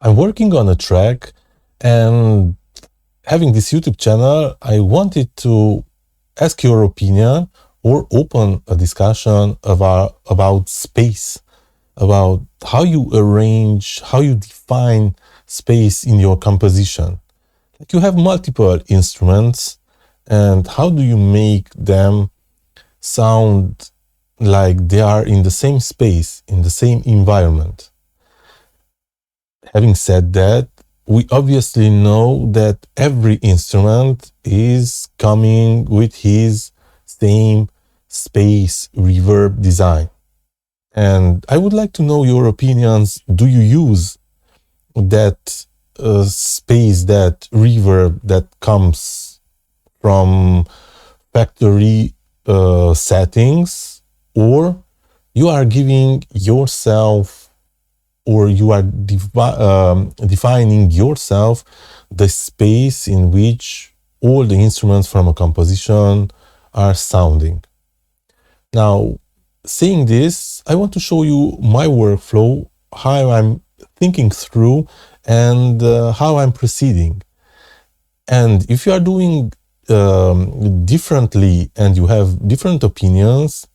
I'm working on a track, and having this YouTube channel, I wanted to ask your opinion or open a discussion about space, about how you arrange, how you define space in your composition. Like you have multiple instruments, and how do you make them sound like they are in the same space, in the same environment? Having said that, we obviously know that every instrument is coming with his same space reverb design. And I would like to know your opinions. Do you use that space, that reverb that comes from factory settings, or you are giving yourself, or you are defining yourself the space in which all the instruments from a composition are sounding? Now, saying this, I want to show you my workflow, how I'm thinking through, and how I'm proceeding. And if you are doing differently and you have different opinions,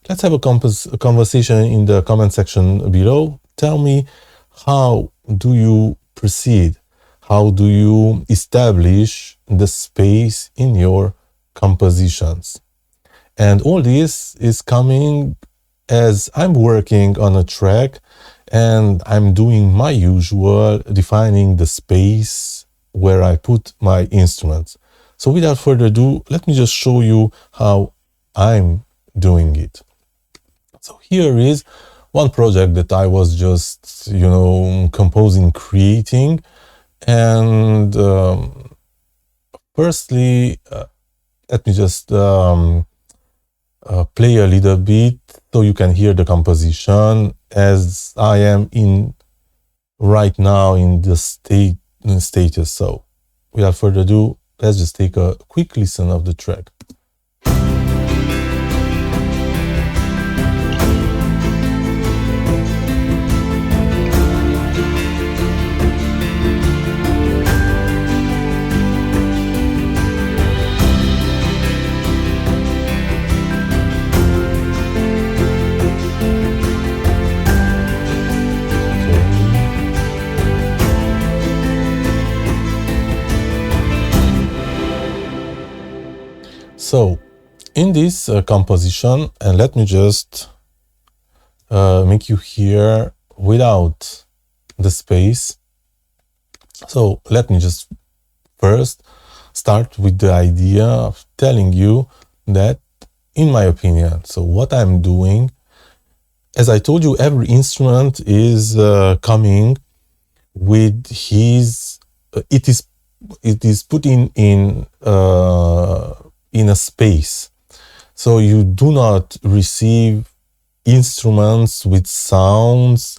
let's have a conversation in the comment section below. Tell me, how do you proceed? How do you establish the space in your compositions? And all this is coming as I'm working on a track and I'm doing my usual defining the space where I put my instruments. So without further ado, let me just show you how I'm doing it. So here is one project that I was just, composing, creating. And firstly, let me just play a little bit so you can hear the composition as I am in right now in the status. So without further ado, let's just take a quick listen of the track. So in this composition, and let me just make you hear without the space. So let me just first start with the idea of telling you that, in my opinion, so what I'm doing, as I told you, every instrument is coming with his, it is put in a space. So you do not receive instruments with sounds,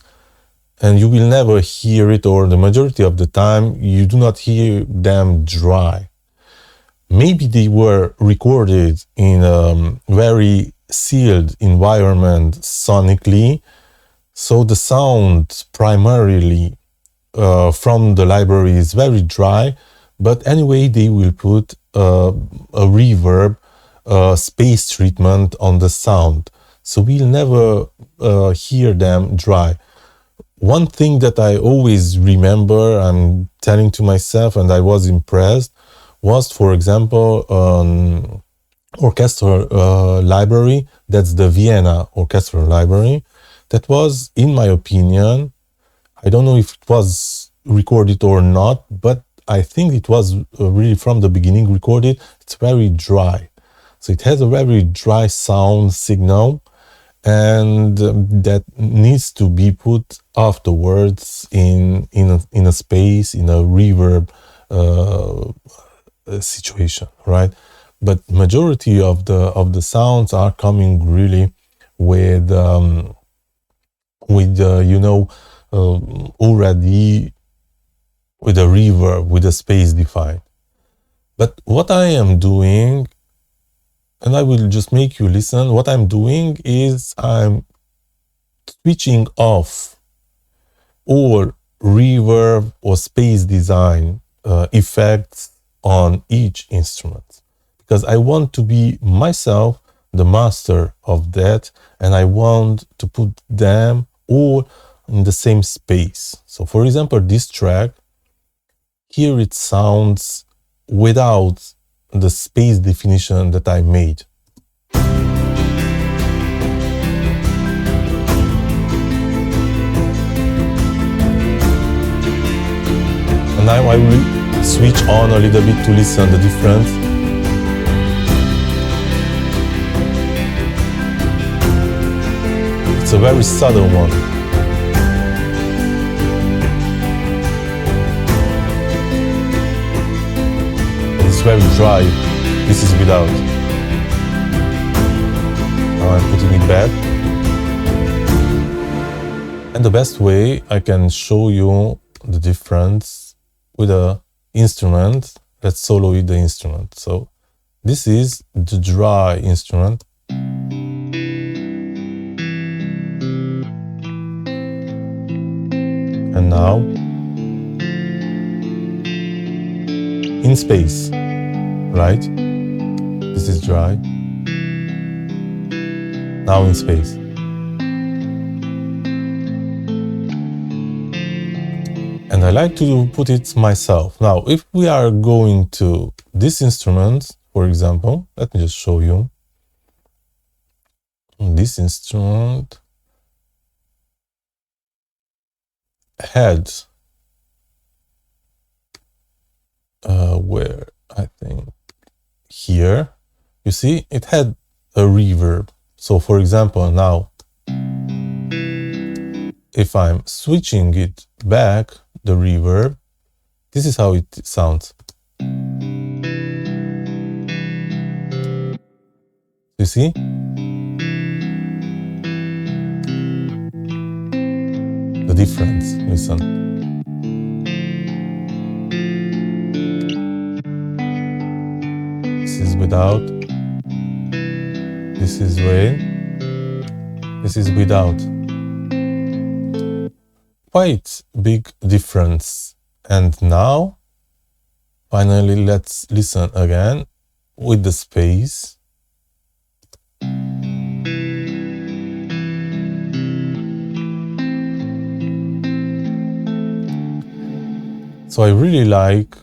and you will never hear it, or the majority of the time you do not hear them dry. Maybe they were recorded in a very sealed environment sonically, so the sound primarily from the library is very dry, but anyway they will put a reverb, space treatment on the sound, so we'll never hear them dry. One thing that I always remember, I'm telling to myself, and I was impressed, was, for example, orchestral library, that's the Vienna Orchestral Library, that was, in my opinion, I don't know if it was recorded or not, but I think it was really from the beginning recorded. It's very dry. So it has a very dry sound signal, and that needs to be put afterwards in a space, in a reverb situation, right? But majority of the sounds are coming really with already with a reverb, with a space defined. But what I am doing, and I will just make you listen, what I'm doing is I'm switching off all reverb or space design effects on each instrument, because I want to be myself the master of that, and I want to put them all in the same space. So for example, this track here, it sounds without the space definition that I made. And now I will switch on a little bit to listen the difference. It's a very subtle one. It's very dry. This is without. Now I'm putting it back. And the best way I can show you the difference with an instrument, let's solo with the instrument. So this is the dry instrument. And now in space, right? This is dry. Now in space. And I like to put it myself. Now, if we are going to this instrument, for example, let me just show you. This instrument had where I think here, you see, it had a reverb. So for example, now if I'm switching it back, the reverb, this is how it sounds. You see? The difference, listen. This is without. This is with. This is without. Quite big difference. And now, finally, let's listen again with the space. So I really like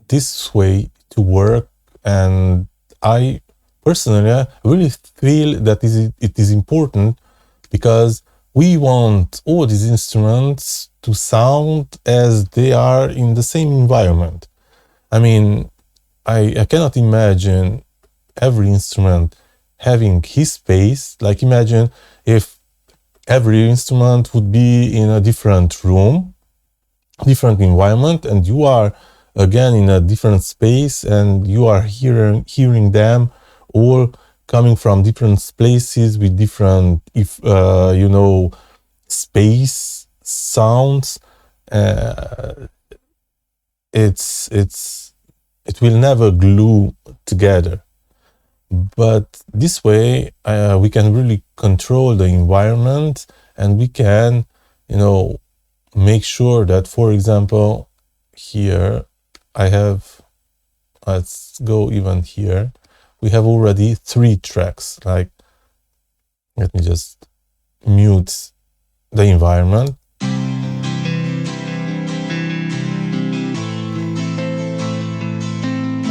this way to work, and I personally really feel that it is important, because we want all these instruments to sound as they are in the same environment. I mean, I cannot imagine every instrument having his space. Like, imagine if every instrument would be in a different room, different environment, and you are again in a different space, and you are hearing them all coming from different places with different, space sounds. It will never glue together. But this way, we can really control the environment, and we can, make sure that, for example, here I have, let's go even here, we have already 3 tracks. Like, let me just mute the environment.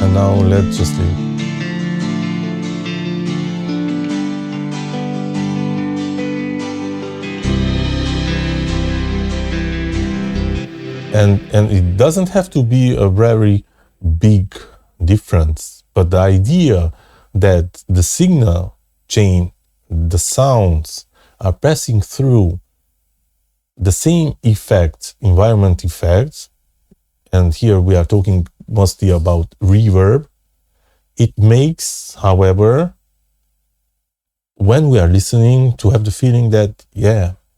And now let's just leave. And it doesn't have to be a very big difference, but the idea that the signal chain, the sounds are passing through the same effects, environment effects, and here we are talking mostly about reverb. It makes, however, when we are listening, to have the feeling that,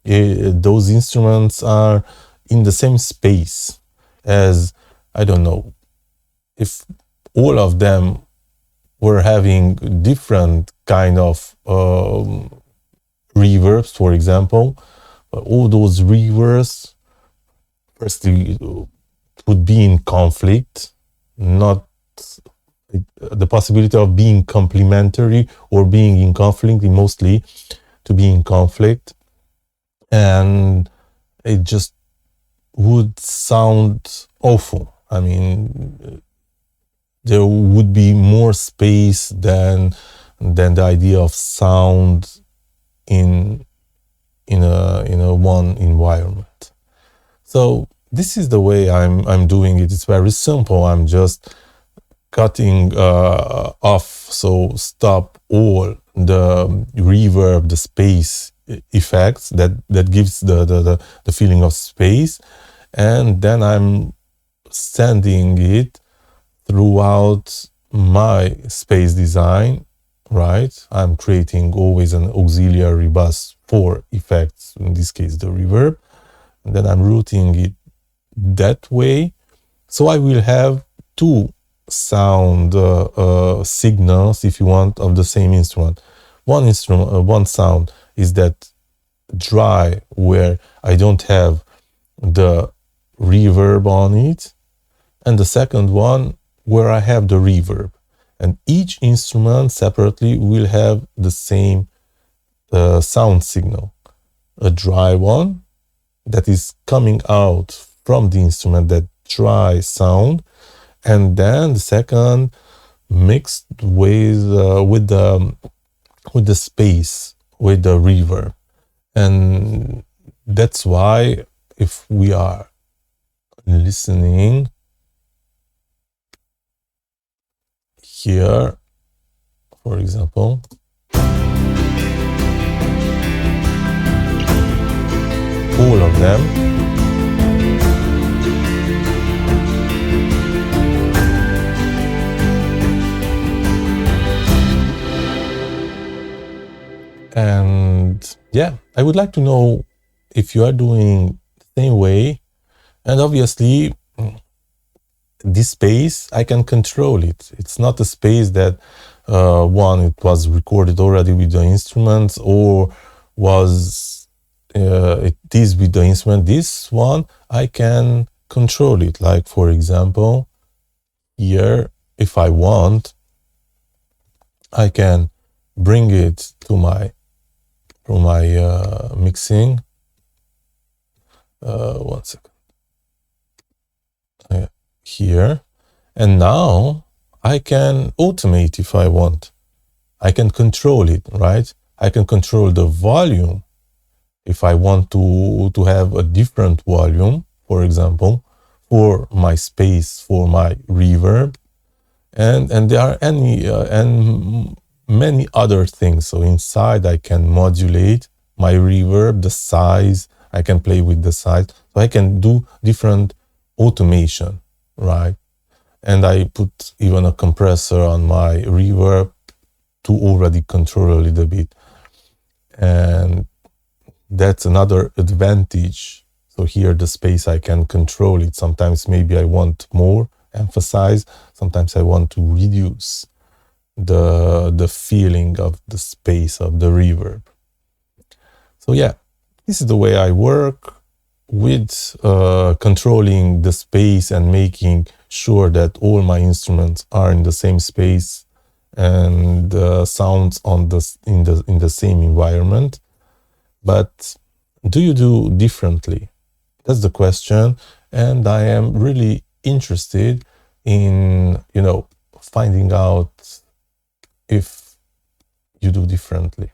those instruments are in the same space as, I don't know, if all of them were having different kind of reverbs, for example, all those reverbs firstly would be in conflict, not the possibility of being complementary or being in conflict, mostly to be in conflict, and it just would sound awful. I mean, there would be more space than the idea of sound in a one environment. So this is the way I'm doing it. It's very simple. I'm just cutting off, so stop all the reverb, the space effects that gives the feeling of space, and then I'm sending it throughout my space design, right? I'm creating always an auxiliary bus for effects, in this case the reverb, and then I'm routing it that way. So I will have two sound signals, if you want, of the same instrument. One sound is that dry, where I don't have the reverb on it, and the second one where I have the reverb. And each instrument separately will have the same sound signal. A dry one that is coming out from the instrument, that dry sound, and then the second mixed with the space, with the reverb. And that's why if we are listening here, for example, all of them, and yeah, I would like to know if you are doing the same way. And obviously this space, I can control it. It's not a space that it was recorded already with the instruments, or it is with the instrument. This one, I can control it. Like, for example, here, if I want, I can bring it to my mixing. One second. Here, and now I can automate if I want. I can control it, right? I can control the volume if I want to have a different volume, for example, for my space, for my reverb, and there are and many other things. So inside I can modulate my reverb, the size. I can play with the size, so I can do different automation, right? And I put even a compressor on my reverb to already control a little bit, and that's another advantage. So here the space, I can control it. Sometimes maybe I want more emphasize, sometimes I want to reduce the feeling of the space of the reverb. So yeah, this is the way I work with controlling the space and making sure that all my instruments are in the same space and sounds in the same environment. But do you do differently? That's the question, and I am really interested in finding out if you do differently.